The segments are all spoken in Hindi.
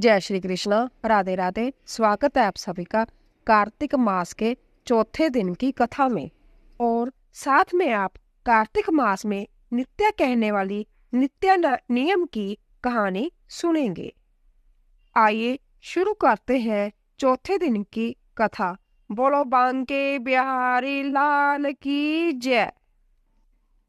जय श्री कृष्णा, राधे राधे। स्वागत है आप सभी का कार्तिक मास के चौथे दिन की कथा में। और साथ में आप कार्तिक मास में नित्य कहने वाली नित्य नियम की कहानी सुनेंगे। आइए शुरू करते हैं चौथे दिन की कथा। बोलो बांके बिहारी लाल की जय।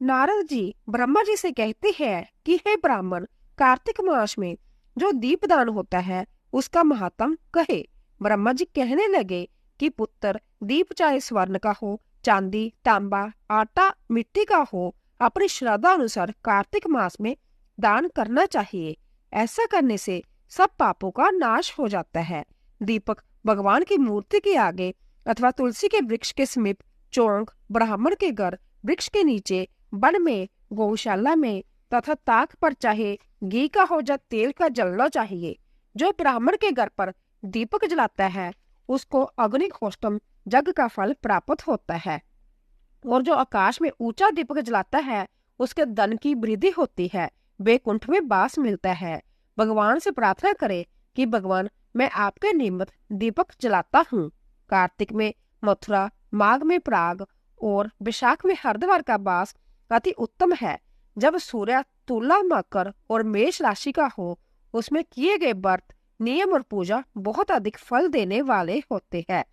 नारद जी ब्रह्मा जी से कहते हैं कि हे ब्राह्मण, कार्तिक मास में जो दीपदान होता है उसका महात्म कहे। ब्रह्मा जी कहने लगे कि पुत्र, दीप चाहे स्वर्ण का हो, चांदी, तांबा, आटा, मिट्टी का हो, अपनी श्रद्धा अनुसार कार्तिक मास में दान करना चाहिए। ऐसा करने से सब पापों का नाश हो जाता है। दीपक भगवान की मूर्ति के आगे अथवा तुलसी के वृक्ष के समीप, चौक, ब्राह्मण के घर, वृक्ष के नीचे, वन में, गौशाला में तथा ताक पर चाहे घी का हो या तेल का जलना चाहिए। जो ब्राह्मण के घर पर दीपक जलाता है उसको अग्निहोत्रम यज्ञ का फल प्राप्त होता है। और जो आकाश में ऊंचा दीपक जलाता है उसके धन की वृद्धि होती है, वैकुंठ में वास मिलता है। भगवान से प्रार्थना करे कि भगवान, मैं आपके निमित्त दीपक जलाता हूँ। कार्तिक में मथुरा, माघ में प्रयाग और वैशाख में हरिद्वार का वास अति उत्तम है। जब सूर्य तुला, मकर और मेष राशि का हो, उसमें किए गए व्रत, नियम और पूजा बहुत अधिक फल देने वाले होते हैं।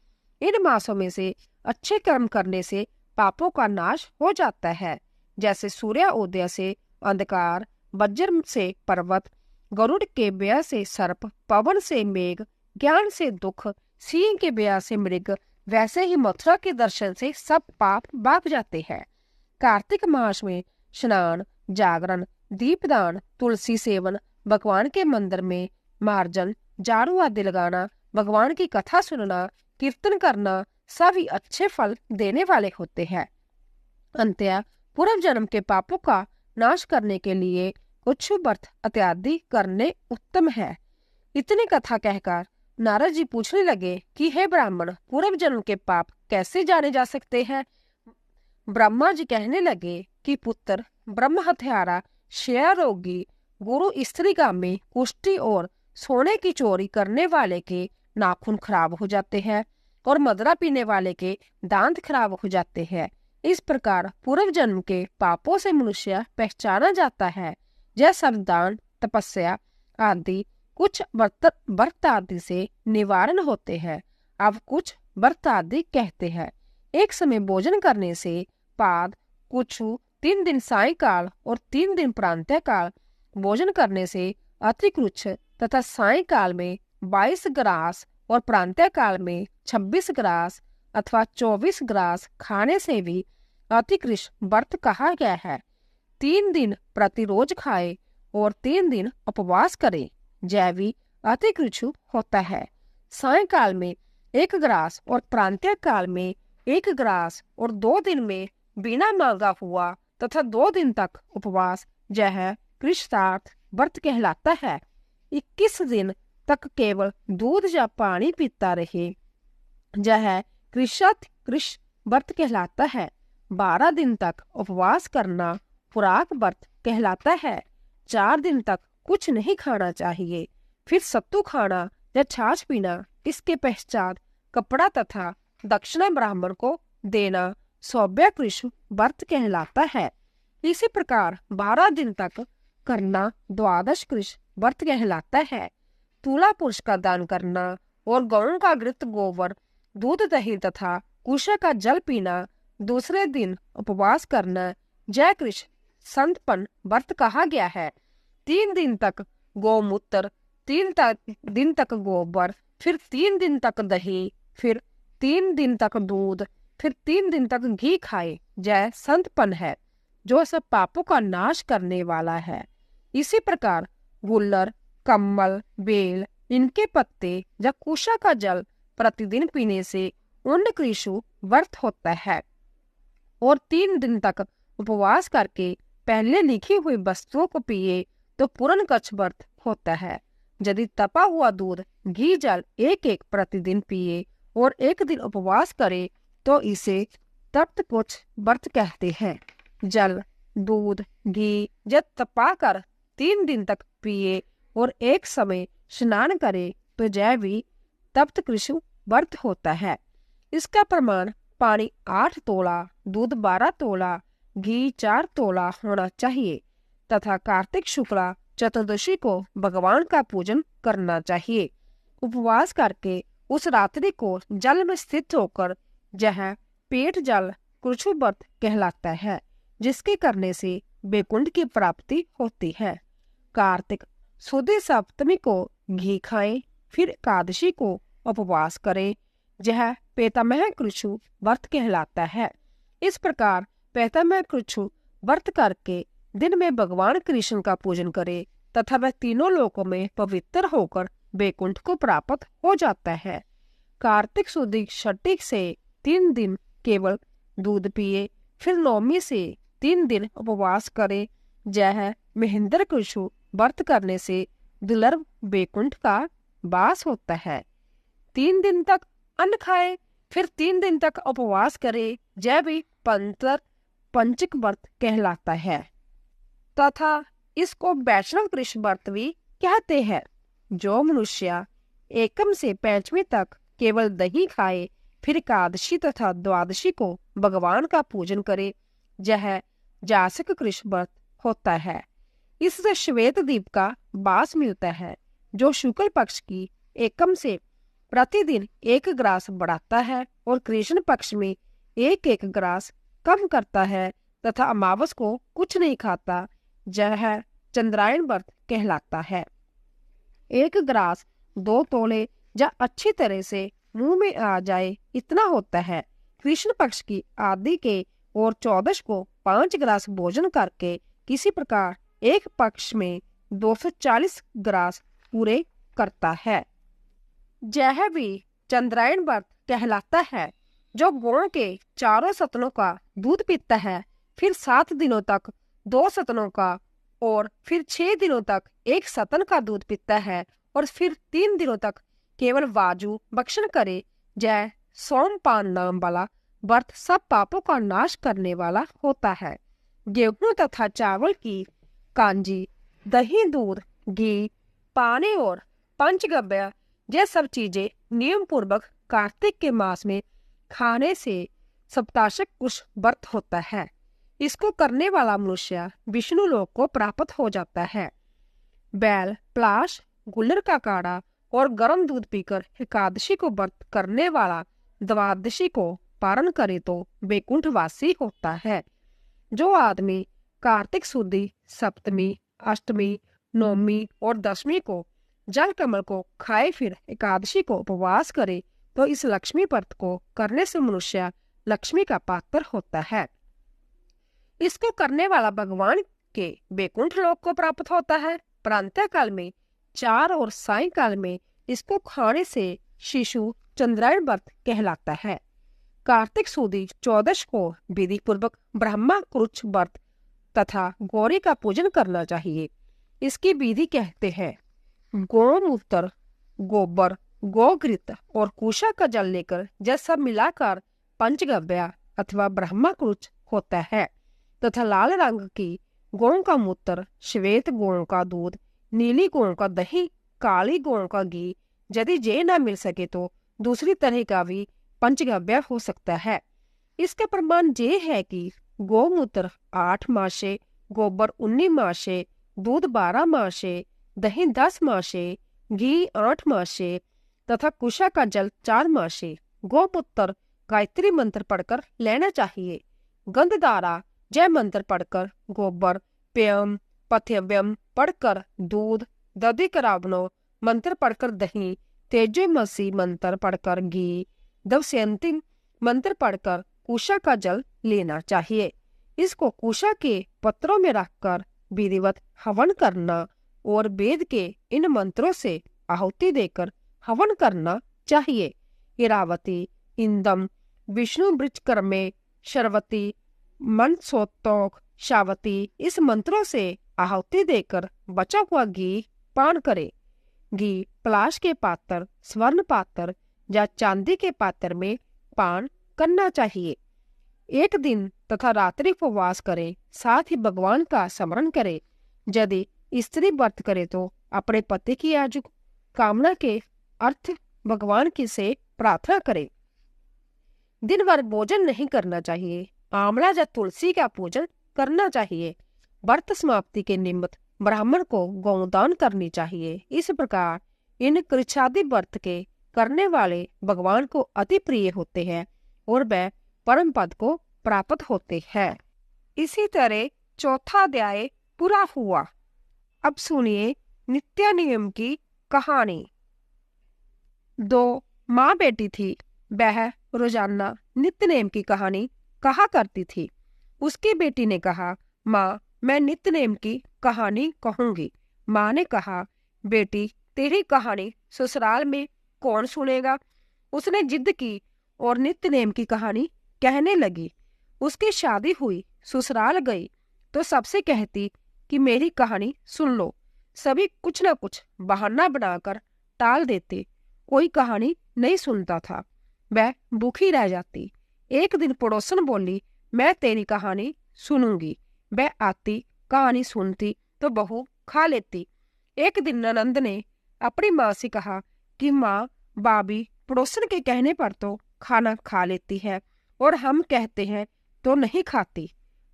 इन मासों में से अच्छे कर्म करने से पापों का नाश हो जाता है। जैसे सूर्य उदय से अंधकार, वज्र से पर्वत, गरुड़ के व्यय से सर्प, पवन से मेघ, ज्ञान से दुख, सिंह के व्यय से मृग, वैसे ही मथुरा के दर्शन से सब पाप भाग जाते हैं। कार्तिक मास में स्नान, जागरण, दीपदान, तुलसी सेवन, भगवान के मंदिर में मार्जन, झाड़ू आदि लगाना, भगवान की कथा सुनना, कीर्तन करना सभी अच्छे फल देने वाले होते हैं। अंतया पूर्व जन्म के पापों का नाश करने के लिए कुछ व्रत इत्यादि करने उत्तम है। इतनी कथा कहकर नारद जी पूछने लगे कि हे ब्राह्मण, पूर्व जन्म के पाप कैसे जाने जा सकते हैं? ब्रह्मा जी कहने लगे कि पुत्र, ब्रह्म हत्यारा, क्षय रोगी, गुरु स्त्रीगामी, कुष्ठी और सोने की चोरी करने वाले के नाखून खराब हो जाते हैं और मदरा पीने वाले के दांत खराब हो जाते हैं। इस प्रकार पूर्व जन्म के पापों से मनुष्य पहचाना जाता है। यह सब दान, तपस्या आदि कुछ व्रत आदि से निवारण होते हैं। अब कुछ व्रत आदि कहते हैं। एक समय भोजन करने से पाद, कुछु 3 दिन सायकाल और 3 दिन प्रातःकाल भोजन करने से अतिकृच्छ तथा सायकाल में 22 ग्रास और प्रातःकाल में 26 ग्रास अथवा 24 ग्रास खाने से भी अतिकृष्ट व्रत कहा गया है। 3 दिन प्रतिरोज खाए और 3 दिन उपवास करे, जैवी अतिकृच्छ होता है। सायकाल में 1 ग्रास और प्रातःकाल में 1 ग्रास और 2 दिन में बिना मांगा हुआ तथा 2 दिन तक उपवास, यह कृष्णार्थ व्रत कहलाता है। 21 दिन तक केवल दूध या पानी पीता रहे, यह कृष व्रत कहलाता है। 12 दिन तक उपवास करना पुराक व्रत कहलाता है। 4 दिन तक कुछ नहीं खाना चाहिए, फिर सत्तू खाना या छाछ पीना। इसके पश्चात कपड़ा तथा दक्षिणा ब्राह्मण को देना सौभ्य कृष व्रत कहलाता है। इसी प्रकार 12 दिन तक करना द्वादश कृष व्रत कहलाता है। तुला पुरुष का दान करना और गौओं का घृत, गोबर, दूध, दही तथा कुशा का जल पीना। दूसरे दिन उपवास करना जय कृष संतपन व्रत कहा गया है। 3 दिन तक गौमूत्र, 3 दिन तक गोबर, फिर 3 दिन तक दही, फिर 3 दिन तक दूध, फिर 3 दिन तक घी खाए, जय संतपन है, जो सब पापों का नाश करने वाला है। इसी प्रकार गुल्लर, कम्बल, बेल, इनके पत्ते या कुशा का जल प्रतिदिन पीने से उन्न कृषु व्रत होता है। और 3 दिन तक उपवास करके पहले लिखी हुई वस्तुओं को पिए तो पूर्ण कच्छ व्रत होता है। यदि तपा हुआ दूध, घी, जल एक प्रतिदिन पिए और 1 दिन उपवास करे तो इसे तप्त कुछ व्रत कहते हैं। जल, दूध, घी जब तपा कर 3 दिन तक पिए और एक समय स्नान करे तो जय भी तप्त कृष्ण व्रत होता है। इसका प्रमाण पानी 8 तोला, दूध 12 तोला, घी 4 तोला होना चाहिए तथा कार्तिक शुक्ला चतुर्दशी को भगवान का पूजन करना चाहिए। उपवास करके उस रात्रि को जल में स्थित होकर यह पेट जल कृछु व्रत कहलाता है, जिसके करने से वैकुंठ की प्राप्ति होती है। कार्तिक शुद्ध सप्तमी को घी खाएं, फिर एकादशी को उपवास करें। यह पैतामह कृछु व्रत कहलाता है। इस प्रकार पैतामह कृछु व्रत करके दिन में भगवान कृष्ण का पूजन करे तथा वह तीनों लोकों में पवित्र होकर वैकुंठ को प्राप्त हो जाता है। कार्तिक शुद्ध छठी से 3 दिन केवल दूध पिए, फिर नौमी से 3 दिन उपवास करे। यह महेंद्र कृषु व्रत करने से दुर्लभ वैकुंठ का वास होता है। 3 दिन तक अन्न खाए, फिर 3 दिन तक उपवास करे। यह भी पंचक व्रत कहलाता है तथा इसको वैष्णव कृष्ण व्रत भी कहते हैं। जो मनुष्य एकम से 5वीं तक केवल दही खाए, फिर एकादशी तथा द्वादशी को भगवान का पूजन करे, यह जासक कृष्ण व्रत होता है। इससे श्वेत द्वीप का वास मिलता है, जो शुक्ल पक्ष की एकम से प्रतिदिन 1 ग्रास बढ़ाता है और कृष्ण पक्ष में 1 ग्रास कम करता है तथा अमावस को कुछ नहीं खाता। यह चंद्रायण व्रत कहलाता है। 1 ग्रास 2 तोले या अच्छी तरह से मुंह में आ जाए इतना होता है। कृष्ण पक्ष की आदि के और 14 को 5 ग्रास भोजन करके किसी प्रकार एक पक्ष में 240 ग्रास पूरे करता है। यह भी चंद्रायण व्रत कहलाता है। जो गौ के 4 सतनों का दूध पीता है, फिर 7 दिनों तक 2 सतनों का और फिर 6 दिनों तक 1 सतन का दूध पीता है और फिर 3 दिनों तक केवल वाजु भक्षण करे, जय सोमपान नाम वाला व्रत सब पापों का नाश करने वाला होता है। गेहूं तथा चावल की कांजी, दही, दूध, घी, पानी और पंचगव्य ये सब चीजें नियम पूर्वक कार्तिक के मास में खाने से सप्ताशक कुश व्रत होता है। इसको करने वाला मनुष्य विष्णु लोक को प्राप्त हो जाता है। बैल, प्लाश, गुल्लर का काढ़ा और गर्म दूध पीकर एकादशी को व्रत करने वाला द्वादशी को पारण करे तो वैकुंठवासी होता है। जो आदमी कार्तिक शुद्धि सप्तमी, अष्टमी, नौमी और 10वीं को जल कमल को खाए, फिर एकादशी को उपवास करे तो इस लक्ष्मी व्रत को करने से मनुष्य लक्ष्मी का पात्र होता है। इसको करने वाला भगवान के वैकुंठ लोक को प्राप्त होता है। प्रातः काल में 4 और सायंकाल में इसको खाने से शिशु चंद्रायण व्रत कहलाता है। कार्तिक शुद्धि 14 को विधि पूर्वक ब्रह्मा कुरुच व्रत तथा गौरी का पूजन करना चाहिए। इसकी विधि कहते हैं, गौमूत्र, गोबर, गोघृत और कुशा का जल लेकर यह सब मिलाकर पंचगव्य अथवा ब्रह्मा कुरुच होता है तथा लाल रंग की गौ का मूत्र, श्वेत गौ का दूध, नीली गौ का दही, काली गौ का घी, यदि ये न मिल सके तो दूसरी तरह का भी पंचगव्य हो सकता है। इसका प्रमाण ये है कि गौमूत्र 8 मासे, गोबर 19 मासे, दूध 12 मासे, दही 10 मासे, घी 8 मासे तथा कुशा का जल 4 मासे। गौमूत्र गायत्री मंत्र पढ़कर लेना चाहिए। गंधधारा जय मंत्र पढ़कर, गोबर पेयम पथ्यव्यम पढ़कर, दूध दधिकरावनो मंत्र पढ़कर, दही तेजोमसी मंत्र पढ़कर, घी दवस्यंती मंत्र पढ़कर कुशा का जल लेना चाहिए। इसको कुशा के पत्रों में रखकर विधिवत हवन करना और वेद के इन मंत्रों से आहुति देकर हवन करना चाहिए। इरावती, इंदम, विष्णु वृक्षकर्मे, शर्वती, मनसोत्तोक, शावती इस मंत्रों से आहुति देकर बचा हुआ घी पान करे। घी पलाश के पात्र, स्वर्ण पात्र या चांदी के पात्र में पान करना चाहिए। 1 दिन तथा रात्रि उपवास करे, साथ ही भगवान का स्मरण करे। यदि स्त्री व्रत करे तो अपने पति की आजू कामना के अर्थ भगवान की से प्रार्थना करें। दिन भर भोजन नहीं करना चाहिए। आंवला या तुलसी का पूजन करना चाहिए। व्रत समाप्ति के निमित्त ब्राह्मण को गौदान करनी चाहिए। इस प्रकार इन कृच्छादि व्रत के करने वाले भगवान को अति प्रिय होते हैं और वह परम पद को प्राप्त होते हैं। इसी तरह चौथा अध्याय पूरा हुआ। अब सुनिए नित्य नियम की कहानी। दो माँ बेटी थी। वह रोजाना नित्य नेम की कहानी कहा करती थी। उसकी बेटी ने कहा, माँ मैं नित्य नेम की कहानी कहूंगी। माँ ने कहा, बेटी तेरी कहानी ससुराल में कौन सुनेगा। उसने जिद की और नित्य नेम की कहानी कहने लगी। उसकी शादी हुई, ससुराल गई तो सबसे कहती कि मेरी कहानी सुन लो। सभी कुछ न कुछ बहाना बनाकर टाल देते। कोई कहानी नहीं सुनता था। वह भूखी रह जाती। एक दिन पड़ोसन बोली, मैं तेरी कहानी सुनूंगी। वह आती, कहानी सुनती तो बहू खा लेती। एक दिन ननंद ने अपनी माँ से कहा कि माँ, भाभी पड़ोसन के कहने पर तो खाना खा लेती है और हम कहते हैं तो नहीं खाती।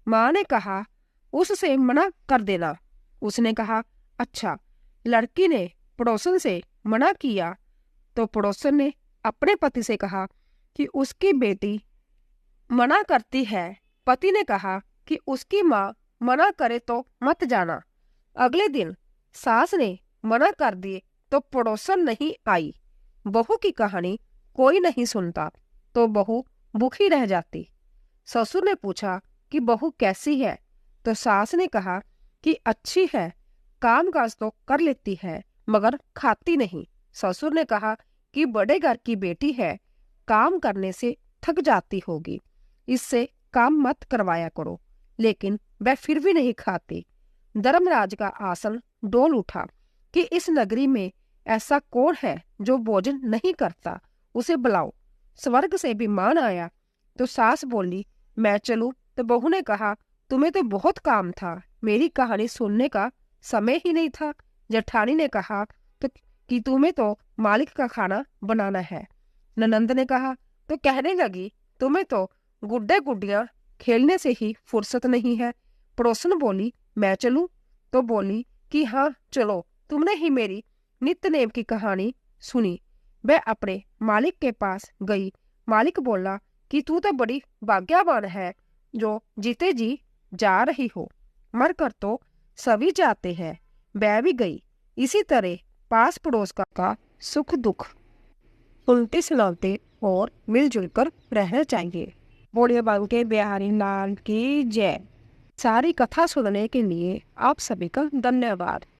माँ ने कहा, उससे मना कर देना। उसने कहा, अच्छा। लड़की ने पड़ोसन से मना किया तो पड़ोसन ने अपने पति से कहा कि उसकी बेटी मना करती है। पति ने कहा कि उसकी माँ मना करे तो मत जाना। अगले दिन सास ने मना कर दिए तो पड़ोसन नहीं आई। बहू की कहानी कोई नहीं सुनता तो बहू भूखी रह जाती। ससुर ने पूछा कि बहू कैसी है तो सास ने कहा कि अच्छी है, काम काज तो कर लेती है मगर खाती नहीं। ससुर ने कहा कि बड़े घर की बेटी है, काम करने से थक जाती होगी, इससे काम मत करवाया करो। लेकिन वह फिर भी नहीं खाती। धर्मराज का आसन डोल उठा कि इस नगरी में ऐसा कौन है जो भोजन नहीं करता, उसे बुलाओ। स्वर्ग से विमान आया तो सास बोली, मैं चलूं। तो बहू ने कहा, तुम्हें तो बहुत काम था, मेरी कहानी सुनने का समय ही नहीं था। जेठानी ने कहा तो कि तुम्हें तो मालिक का खाना बनाना है। ननंद ने कहा तो कहने लगी, तुम्हें तो गुड्डे गुड्डियां खेलने से ही फुर्सत नहीं है। पड़ोसन बोली, मैं चलूं। तो बोली कि हाँ चलो। तुमने ही मेरी नित्य नेम की कहानी सुनी। वह अपने मालिक के पास गई। मालिक बोला कि तू तो बड़ी भाग्यवान है जो जीते जी जा रही हो, मरकर तो सभी जाते हैं। वह भी गई। इसी तरह पास पड़ोस का सुख दुख सुनते सुनाते और मिलजुल कर रहना चाहिए। बोलिए बांके बिहारी लाल की जय। सारी कथा सुनने के लिए आप सभी का धन्यवाद।